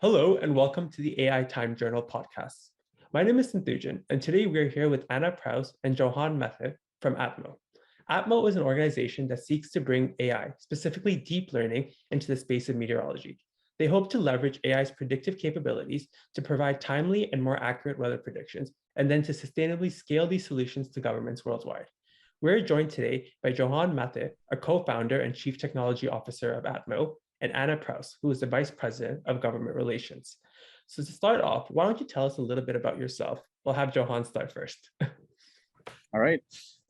Hello and welcome to the AI Time Journal podcast. My name is Senthujan, and today we are here with Prouse and Johan Mathe from Atmo. Atmo is an organization that seeks to bring AI, specifically deep learning, into the space of meteorology. They hope to leverage AI's predictive capabilities to provide timely and more accurate weather predictions, and then to sustainably scale these solutions to governments worldwide. We're joined today by Johan Mathe, a co-founder and chief technology officer of Atmo, and Prouse, who is the Vice President of Government Relations. So to start off, why don't you tell us a little bit about yourself? We'll have Johan start first. All right.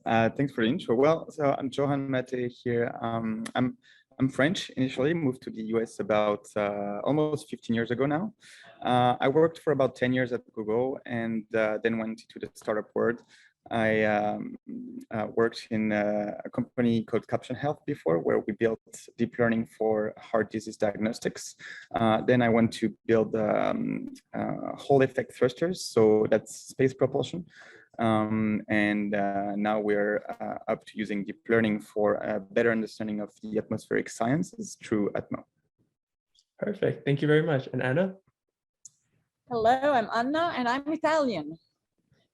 Thanks for the intro. Well, so I'm Johan Mathe here. I'm French, initially moved to the US about almost 15 years ago now. I worked for about 10 years at Google and then went into the startup world. I worked in a company called Caption Health before, where we built deep learning for heart disease diagnostics. Then I went to build Hall effect thrusters, so that's space propulsion. And now we're up to using deep learning for a better understanding of the atmospheric sciences through Atmo. Perfect. Thank you very much. And Anna? Hello, I'm Anna, and I'm Italian.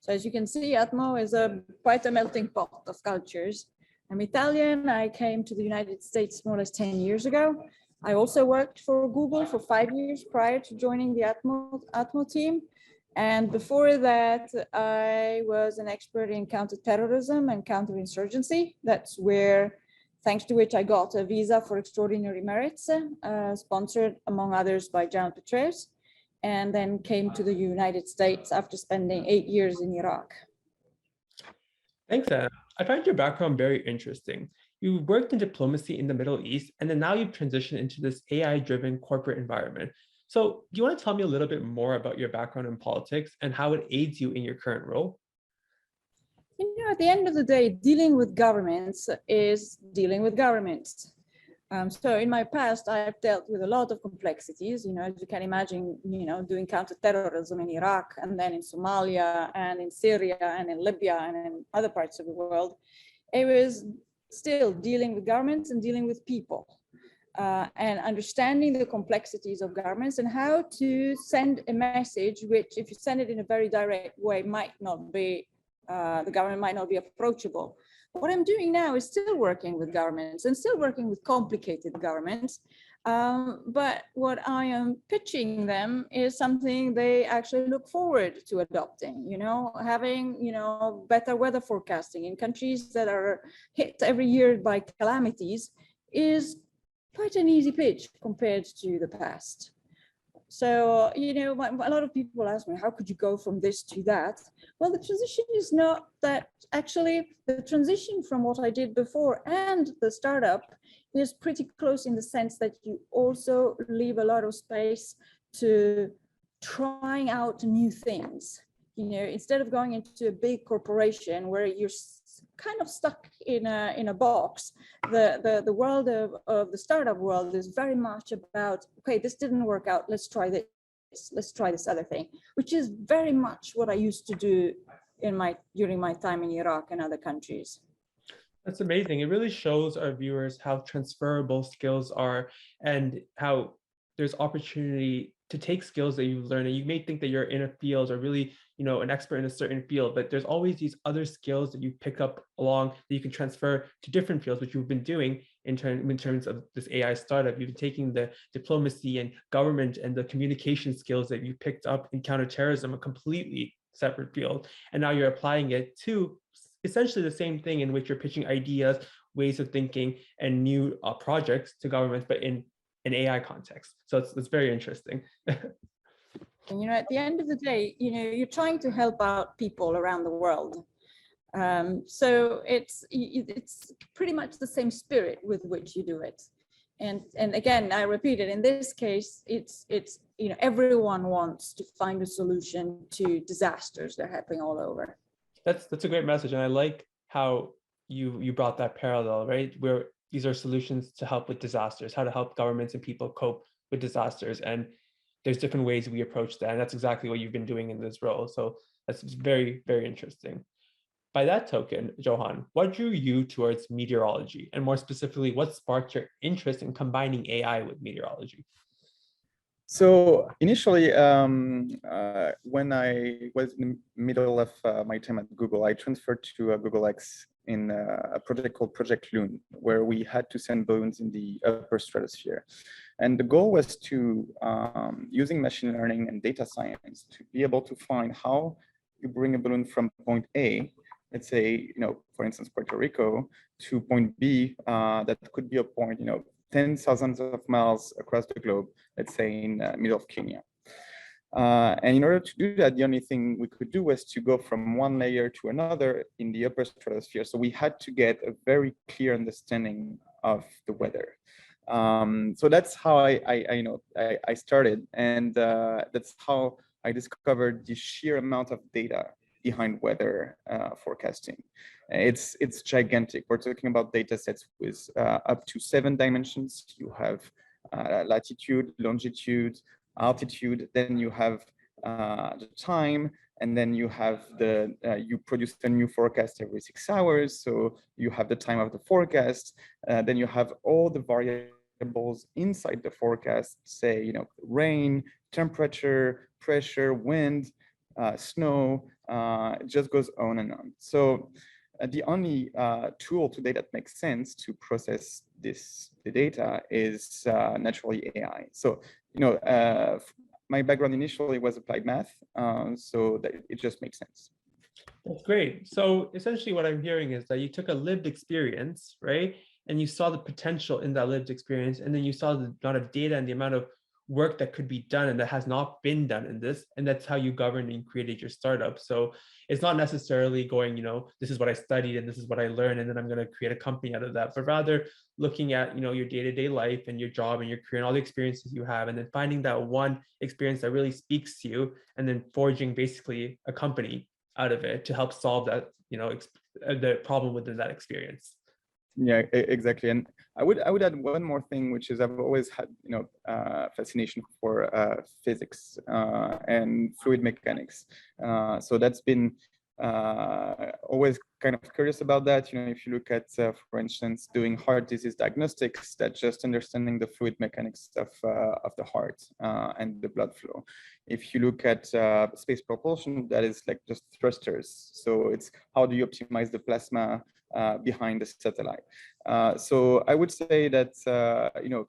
So as you can see, Atmo is quite a melting pot of cultures. I'm Italian. I came to the United States more or less 10 years ago. I also worked for Google for 5 years prior to joining the Atmo team. And before that, I was an expert in counterterrorism and counterinsurgency. That's where, thanks to which I got a visa for extraordinary merits, sponsored among others by General Prouse, and then came to the United States after spending 8 years in Iraq. Thanks, Anna. I find your background very interesting. You worked in diplomacy in the Middle East, and then now you've transitioned into this AI-driven corporate environment. So do you want to tell me a little bit more about your background in politics and how it aids you in your current role? You know, at the end of the day, dealing with governments is dealing with governments. So in my past, I've dealt with a lot of complexities, as you can imagine, doing counterterrorism in Iraq and then in Somalia and in Syria and in Libya and in other parts of the world. It was still dealing with governments and dealing with people and understanding the complexities of governments and how to send a message, which if you send it in a very direct way, might not be, the government might not be approachable. What I'm doing now is still working with governments and still working with complicated governments. But what I am pitching them is something they actually look forward to adopting, having, better weather forecasting in countries that are hit every year by calamities is quite an easy pitch compared to the past. So, a lot of people ask me, how could you go from this to that? Well, the transition is not that. Actually, the transition from what I did before and the startup is pretty close in the sense that you also leave a lot of space to trying out new things. Instead of going into a big corporation where you're kind of stuck in a box, the world of the startup world is very much about, okay, this didn't work out, let's try this other thing, which is very much what I used to do during my time in Iraq and other countries. That's amazing. It really shows our viewers how transferable skills are and how there's opportunity to take skills that you've learned. And you may think that you're in a field or really, an expert in a certain field, but there's always these other skills that you pick up along that you can transfer to different fields, which you've been doing in terms of this AI startup. You've been taking the diplomacy and government and the communication skills that you picked up in counterterrorism, a completely separate field. And now you're applying it to essentially the same thing in which you're pitching ideas, ways of thinking, and new projects to governments, but in an AI context. So it's very interesting. At the end of the day, you're trying to help out people around the world. So it's pretty much the same spirit with which you do it. And again, I repeat it, in this case, it's everyone wants to find a solution to disasters that are happening all over. That's a great message. And I like how you brought that parallel, right? Where these are solutions to help with disasters, how to help governments and people cope with disasters. And there's different ways we approach that. And that's exactly what you've been doing in this role. So that's very, very interesting. By that token, Johan, what drew you towards meteorology? And more specifically, what sparked your interest in combining AI with meteorology? So initially, when I was in the middle of my time at Google, I transferred to Google X in a project called Project Loon, where we had to send balloons in the upper stratosphere. And the goal was to, using machine learning and data science, to be able to find how you bring a balloon from point A, let's say, for instance, Puerto Rico, to point B, that could be a point, tens thousands of miles across the globe, let's say in the middle of Kenya. And in order to do that, the only thing we could do was to go from one layer to another in the upper stratosphere. So we had to get a very clear understanding of the weather. So that's how I started, and that's how I discovered the sheer amount of data behind weather forecasting. It's gigantic. We're talking about data sets with up to 7 dimensions. You have latitude, longitude, altitude, then you have the time, and then you have you produce a new forecast every 6 hours. So you have the time of the forecast. Then you have all the variables inside the forecast, say, rain, temperature, pressure, wind, snow, it just goes on and on. So the only tool today that makes sense to process the data is naturally AI. So, my background initially was applied math, so that it just makes sense. That's great. So essentially what I'm hearing is that you took a lived experience, right? And you saw the potential in that lived experience, and then you saw the amount of data and the amount of work that could be done and that has not been done in this. And that's how you governed and created your startup. So it's not necessarily going, this is what I studied and this is what I learned, and then I'm going to create a company out of that, but rather looking at, your day-to-day life and your job and your career and all the experiences you have, and then finding that one experience that really speaks to you, and then forging basically a company out of it to help solve that, the problem within that experience. Yeah, exactly. And I would add one more thing, which is I've always had fascination for physics and fluid mechanics. So that's been always kind of curious about that. If you look at, for instance, doing heart disease diagnostics, that's just understanding the fluid mechanics of the heart and the blood flow. If you look at space propulsion, that is like just thrusters. So it's how do you optimize the plasma behind the satellite. So I would say that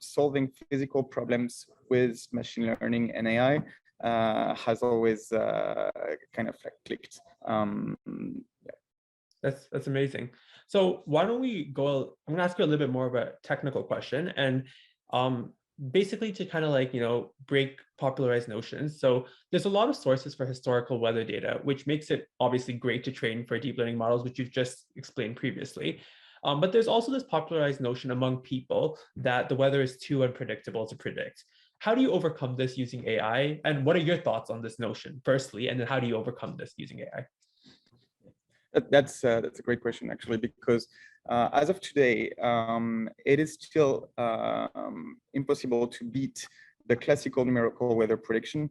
solving physical problems with machine learning and AI has always kind of like clicked. Yeah. That's amazing. So why don't we go? I'm gonna ask you a little bit more of a technical question, and basically to kind of like break popularized notions. So there's a lot of sources for historical weather data, which makes it obviously great to train for deep learning models, which you've just explained previously. But there's also this popularized notion among people that the weather is too unpredictable to predict. How do you overcome this using AI? And what are your thoughts on this notion, firstly? And then how do you overcome this using AI? That's a great question, actually, because as of today, it is still impossible to beat the classical numerical weather prediction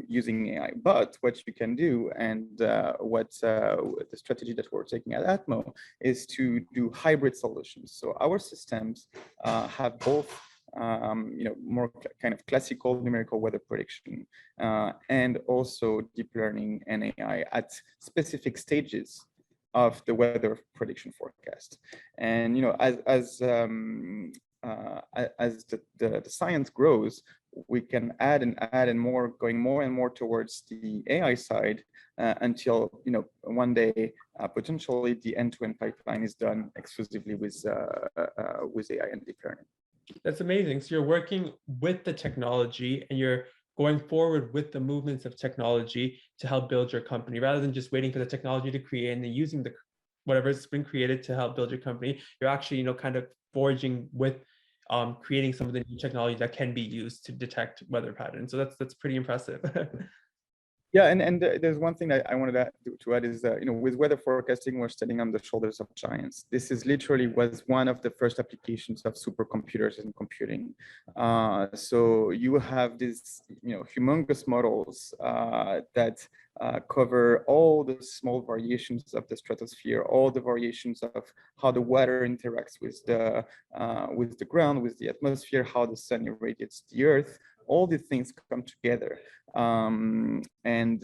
using AI. But what you can do, and what the strategy that we're taking at Atmo, is to do hybrid solutions. So our systems have both more kind of classical numerical weather prediction and also deep learning and AI at specific stages of the weather prediction forecast. And as the science grows, we can add and more, going more and more towards the AI side until one day potentially the end-to-end pipeline is done exclusively with AI and deep learning. That's amazing. So you're working with the technology and you're going forward with the movements of technology to help build your company, rather than just waiting for the technology to create and then using the whatever's been created to help build your company. You're actually, kind of forging with creating some of the new technology that can be used to detect weather patterns. So that's pretty impressive. Yeah, and there's one thing that I wanted to add is that, with weather forecasting, we're standing on the shoulders of giants. This is literally was one of the first applications of supercomputers in computing. So you have these, humongous models that cover all the small variations of the stratosphere, all the variations of how the water interacts with the ground, with the atmosphere, how the sun irradiates the earth, all these things come together. And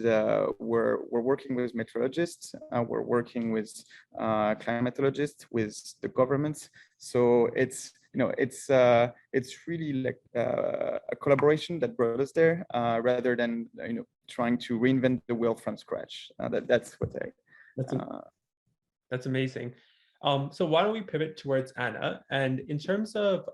we're working with meteorologists, we're working with climatologists, with the governments. So it's, you know, it's really like a collaboration that brought us there, rather than, you know, trying to reinvent the wheel from scratch. That's what I. That's amazing. So why don't we pivot towards Anna? And in terms of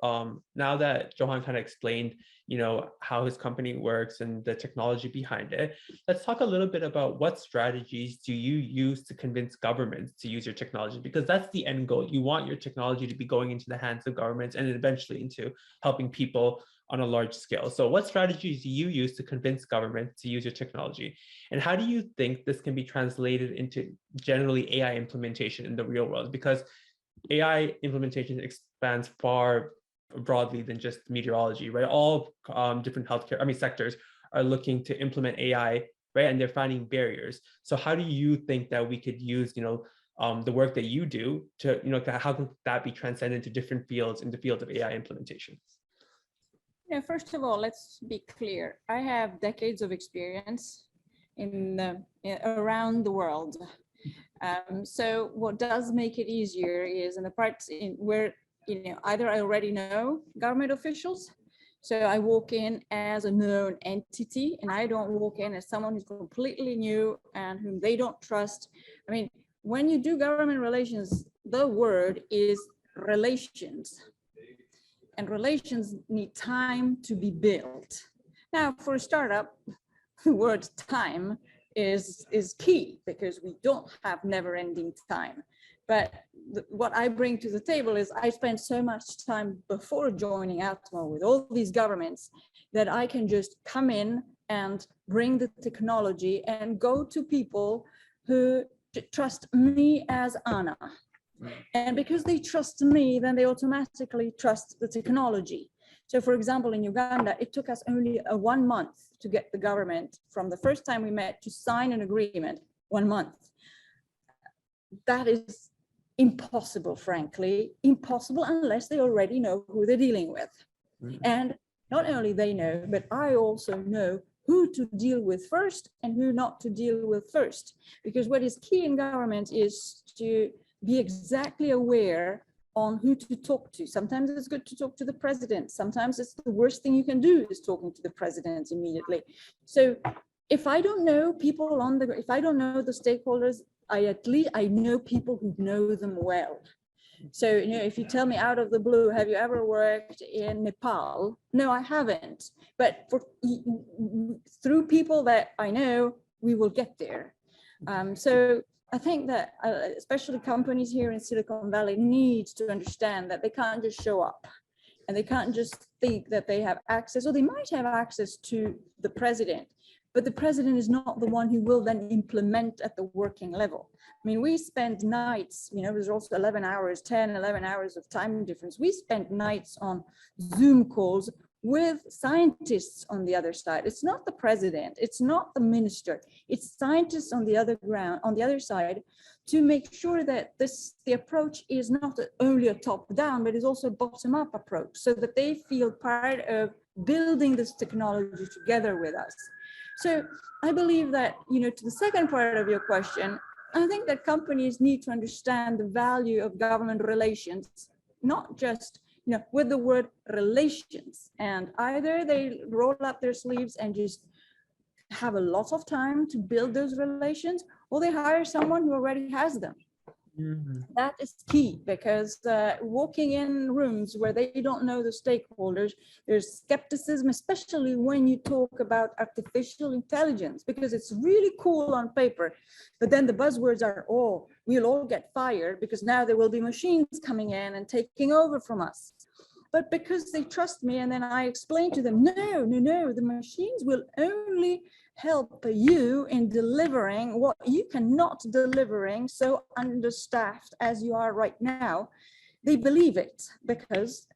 now that Johan kind of explained, you know, how his company works and the technology behind it, let's talk a little bit about what strategies do you use to convince governments to use your technology? Because that's the end goal. You want your technology to be going into the hands of governments and eventually into helping people on a large scale. So what strategies do you use to convince governments to use your technology? And how do you think this can be translated into generally AI implementation in the real world? Because AI implementation expands far broadly than just meteorology, right? All different healthcare, sectors are looking to implement AI, right? And they're finding barriers. So how do you think that we could use, the work that you do to, how can that be transcended to different fields in the field of AI implementation? Yeah, first of all, let's be clear. I have decades of experience around the world. So what does make it easier is in the parts where, either I already know government officials, so I walk in as a known entity, and I don't walk in as someone who's completely new and whom they don't trust. When you do government relations, the word is relations. And relations need time to be built. Now, for a startup, the word time is key because we don't have never-ending time. But what I bring to the table is I spent so much time before joining Atmo with all these governments that I can just come in and bring the technology and go to people who trust me as Anna. And because they trust me, then they automatically trust the technology. So for example, in Uganda, it took us only 1 month to get the government from the first time we met to sign an agreement, 1 month. That is impossible, frankly, impossible unless they already know who they're dealing with. And not only they know, but I also know who to deal with first and who not to deal with first. Because what is key in government is to be exactly aware on who to talk to. Sometimes it's good to talk to the president. Sometimes it's the worst thing you can do is talking to the president immediately. So if I don't know people if I don't know the stakeholders, I know people who know them well. So, if you tell me out of the blue, have you ever worked in Nepal? No, I haven't. But through people that I know, we will get there. So I think that especially companies here in Silicon Valley need to understand that they can't just show up and they can't just think that they have access, or they might have access to the president, but the president is not the one who will then implement at the working level. We spend nights, there's also 11 hours of time difference. We spend nights on Zoom calls with scientists on the other side. It's not the president, it's not the minister, it's scientists on the other side, to make sure that the approach is not only a top-down, but is also a bottom-up approach, so that they feel part of building this technology together with us. So I believe that, to the second part of your question, I think that companies need to understand the value of government relations, not just with the word relations, and either they roll up their sleeves and just have a lot of time to build those relations, or they hire someone who already has them. That is key, because walking in rooms where they don't know the stakeholders, there's skepticism, especially when you talk about artificial intelligence, because it's really cool on paper, but then the buzzwords are, we'll all get fired because now there will be machines coming in and taking over from us. But because they trust me, and then I explain to them, no, the machines will only help you in delivering what you cannot delivering so understaffed as you are right now. They believe it because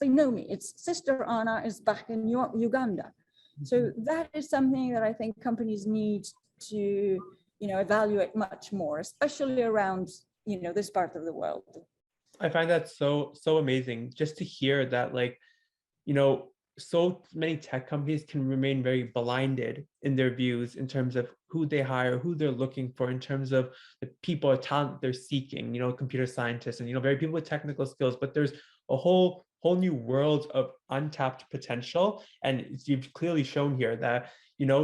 they know me. It's Sister Anna is back in Uganda. So that is something that I think companies need to, evaluate much more, especially around, this part of the world. I find that so amazing just to hear that, so many tech companies can remain very blinded in their views in terms of who they hire, who they're looking for, in terms of the people or talent they're seeking, computer scientists and, very people with technical skills, but there's a whole new world of untapped potential. And you've clearly shown here that,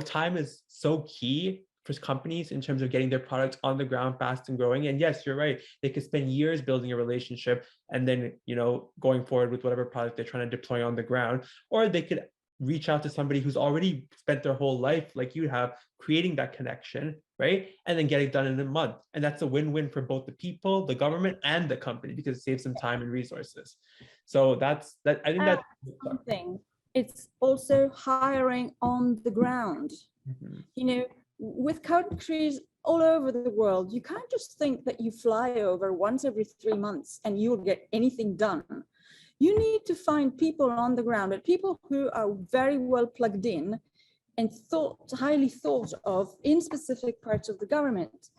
time is so key for companies in terms of getting their products on the ground fast and growing. And yes, you're right. They could spend years building a relationship and then, going forward with whatever product they're trying to deploy on the ground. Or they could reach out to somebody who's already spent their whole life, like you have, creating that connection, right? And then get it done in a month. And that's a win-win for both the people, the government, and the company, because it saves them time and resources. So that's that. I think that's something. It's also hiring on the ground. Mhm. With countries all over the world, you can't just think that you fly over once every 3 months and you'll get anything done. You need to find people on the ground, and people who are very well plugged in and highly thought of in specific parts of the government.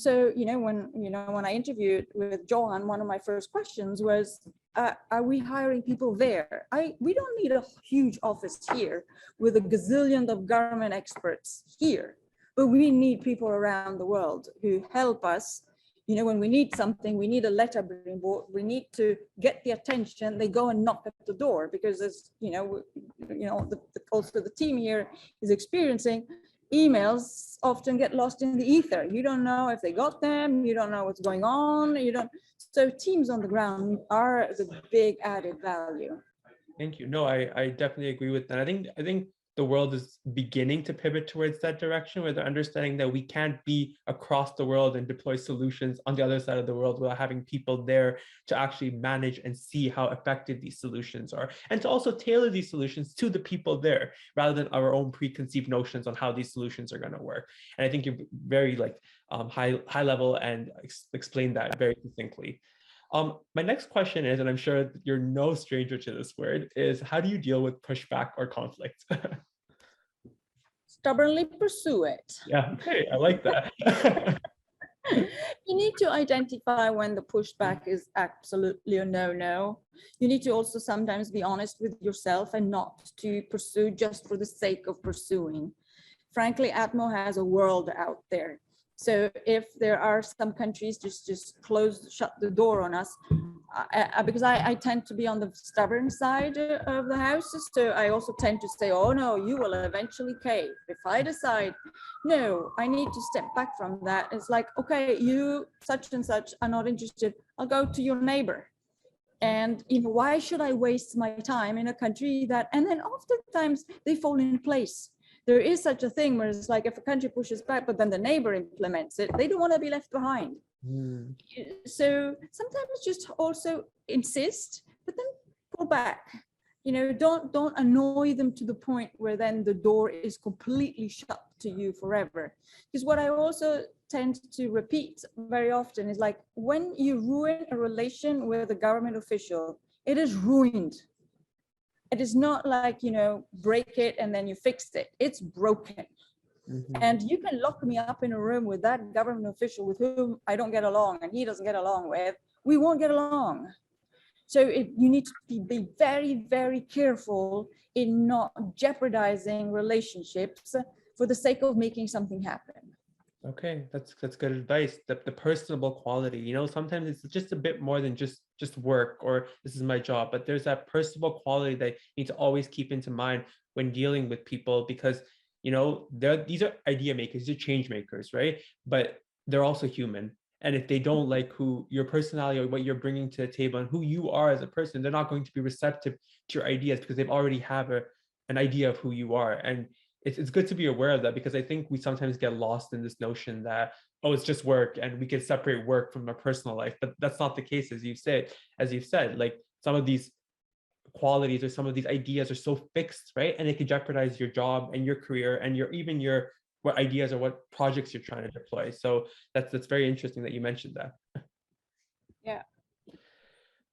So when I interviewed with Johan, one of my first questions was, are we hiring people there? We don't need a huge office here with a gazillion of government experts here, but we need people around the world who help us. When we need something, we need a lettering board, we need to get the attention, they go and knock at the door, because as also the team here is experiencing, emails often get lost in the ether. You don't know if they got them, you don't know what's going on, so teams on the ground are the big added value. Thank you. No, I definitely agree with that. I think the world is beginning to pivot towards that direction, where they're understanding that we can't be across the world and deploy solutions on the other side of the world without having people there to actually manage and see how effective these solutions are, and to also tailor these solutions to the people there, rather than our own preconceived notions on how these solutions are going to work. And I think you're very high level and explained that very succinctly. My next question is, and I'm sure you're no stranger to this word, is how do you deal with pushback or conflict? Stubbornly pursue it. Yeah, okay, I like that. You need to identify when the pushback is absolutely a no-no. You need to also sometimes be honest with yourself and not to pursue just for the sake of pursuing. Frankly, Atmo has a world out there. So if there are some countries just shut the door on us, because I tend to be on the stubborn side of the house. So I also tend to say, oh no, you will eventually cave. If I decide, no, I need to step back from that. It's like, okay, you such and such are not interested. I'll go to your neighbor. And why should I waste my time in a country that, and then oftentimes they fall in place. There is such a thing where it's like, if a country pushes back, but then the neighbor implements it, they don't want to be left behind. So sometimes just also insist, but then pull back. Don't annoy them to the point where then the door is completely shut to you forever. Because what I also tend to repeat very often is like, when you ruin a relation with a government official, it is ruined. It is not like, break it and then you fix it. It's broken. And you can lock me up in a room with that government official with whom I don't get along and he doesn't get along with, we won't get along. So you need to be very, very careful in not jeopardizing relationships for the sake of making something happen. Okay, that's good advice. The personable quality, sometimes it's just a bit more than just work or this is my job, but there's that personable quality that you need to always keep into mind when dealing with people, because these are idea makers, these are change makers, right? But they're also human. And if they don't like who your personality or what you're bringing to the table and who you are as a person, they're not going to be receptive to your ideas because they've already have an idea of who you are. And it's good to be aware of that, because I think we sometimes get lost in this notion that, oh, it's just work and we can separate work from our personal life. But that's not the case, as you've said, like some of these qualities or some of these ideas are so fixed, right? And it can jeopardize your job and your career and your what ideas or what projects you're trying to deploy. So that's very interesting that you mentioned that. Yeah.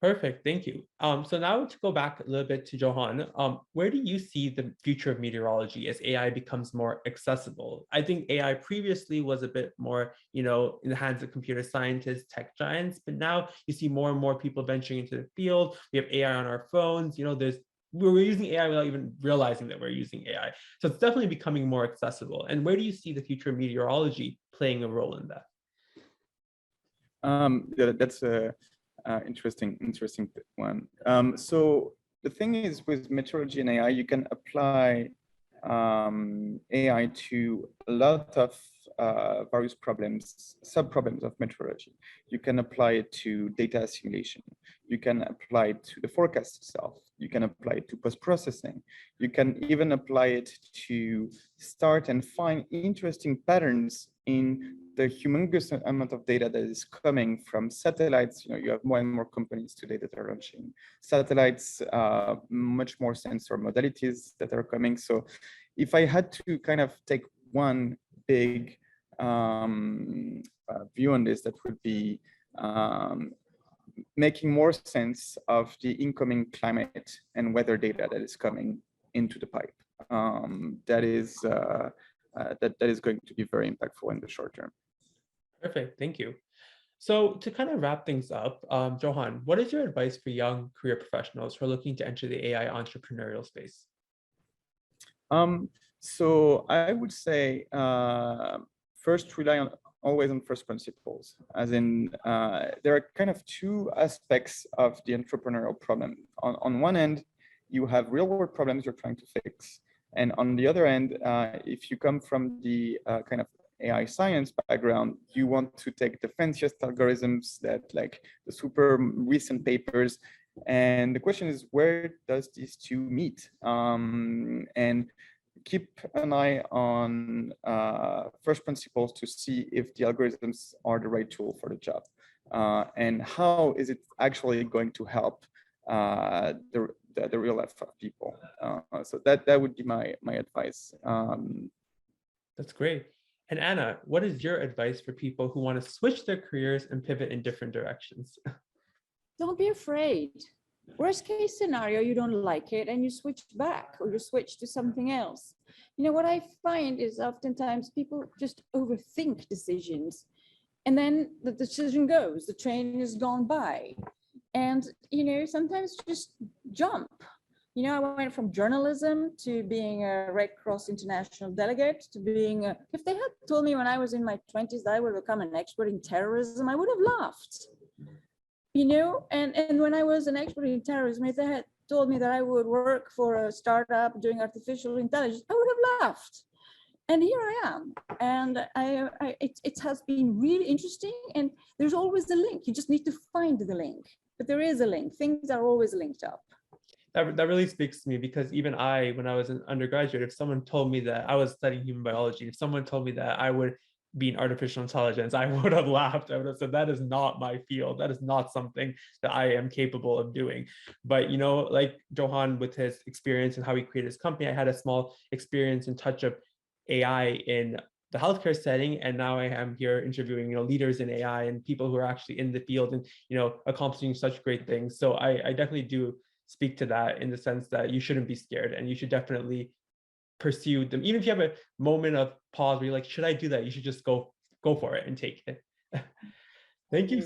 Perfect, thank you. So now to go back a little bit to Johan, where do you see the future of meteorology as AI becomes more accessible? I think AI previously was a bit more, in the hands of computer scientists, tech giants, but now you see more and more people venturing into the field. We have AI on our phones. There's we're using AI without even realizing that we're using AI. So it's definitely becoming more accessible. And where do you see the future of meteorology playing a role in that? Yeah, that's a interesting one. So the thing is, with meteorology and AI, you can apply AI to a lot of various problems, sub-problems of meteorology. You can apply it to data assimilation. You can apply it to the forecast itself. You can apply it to post-processing. You can even apply it to start and find interesting patterns in the humongous amount of data that is coming from satellites. You have more and more companies today that are launching satellites, much more sensor modalities that are coming. So if I had to kind of take one big view on this, that would be making more sense of the incoming climate and weather data that is coming into the pipe. That is going to be very impactful in the short term. Perfect, thank you. So to kind of wrap things up, Johan, what is your advice for young career professionals who are looking to enter the AI entrepreneurial space? So I would say first, rely always on first principles, as in there are kind of two aspects of the entrepreneurial problem. On one end, you have real world problems you're trying to fix. And on the other end, if you come from the kind of AI science background, you want to take the fanciest algorithms, that like the super recent papers. And the question is, where does these two meet? And keep an eye on first principles to see if the algorithms are the right tool for the job. And how is it actually going to help the real life of people? So that would be my advice. That's great. And Anna, what is your advice for people who want to switch their careers and pivot in different directions? Don't be afraid. Worst case scenario, you don't like it and you switch back, or you switch to something else. What I find is oftentimes people just overthink decisions, and then the decision goes, the train is gone by. And, sometimes just jump. I went from journalism to being a Red Cross International delegate to being if they had told me when I was in my 20s that I would become an expert in terrorism, I would have laughed. And when I was an expert in terrorism, if they had told me that I would work for a startup doing artificial intelligence, I would have laughed. And here I am. And it has been really interesting. And there's always a link. You just need to find the link. But there is a link. Things are always linked up. That really speaks to me, because even when I was an undergraduate, if someone told me that I was studying human biology, if someone told me that I would be in artificial intelligence, I would have laughed. I would have said, that is not my field. That is not something that I am capable of doing. But, like Johan, with his experience and how he created his company, I had a small experience and touch of AI in the healthcare setting, and now I am here interviewing leaders in AI and people who are actually in the field and accomplishing such great things. So I definitely do speak to that, in the sense that you shouldn't be scared, and you should definitely pursue them. Even if you have a moment of pause where you're like, should I do that? You should just go for it and take it. Thank you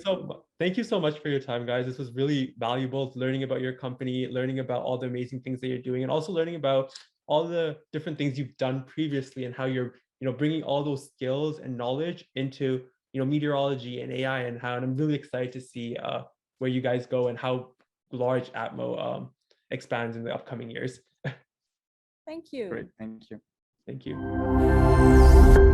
so much for your time, guys. This was really valuable, learning about your company, learning about all the amazing things that you're doing, and also learning about all the different things you've done previously and how you're bringing all those skills and knowledge into meteorology and AI, and I'm really excited to see where you guys go and how large Atmo expands in the upcoming years. Thank you. Great, thank you. Thank you.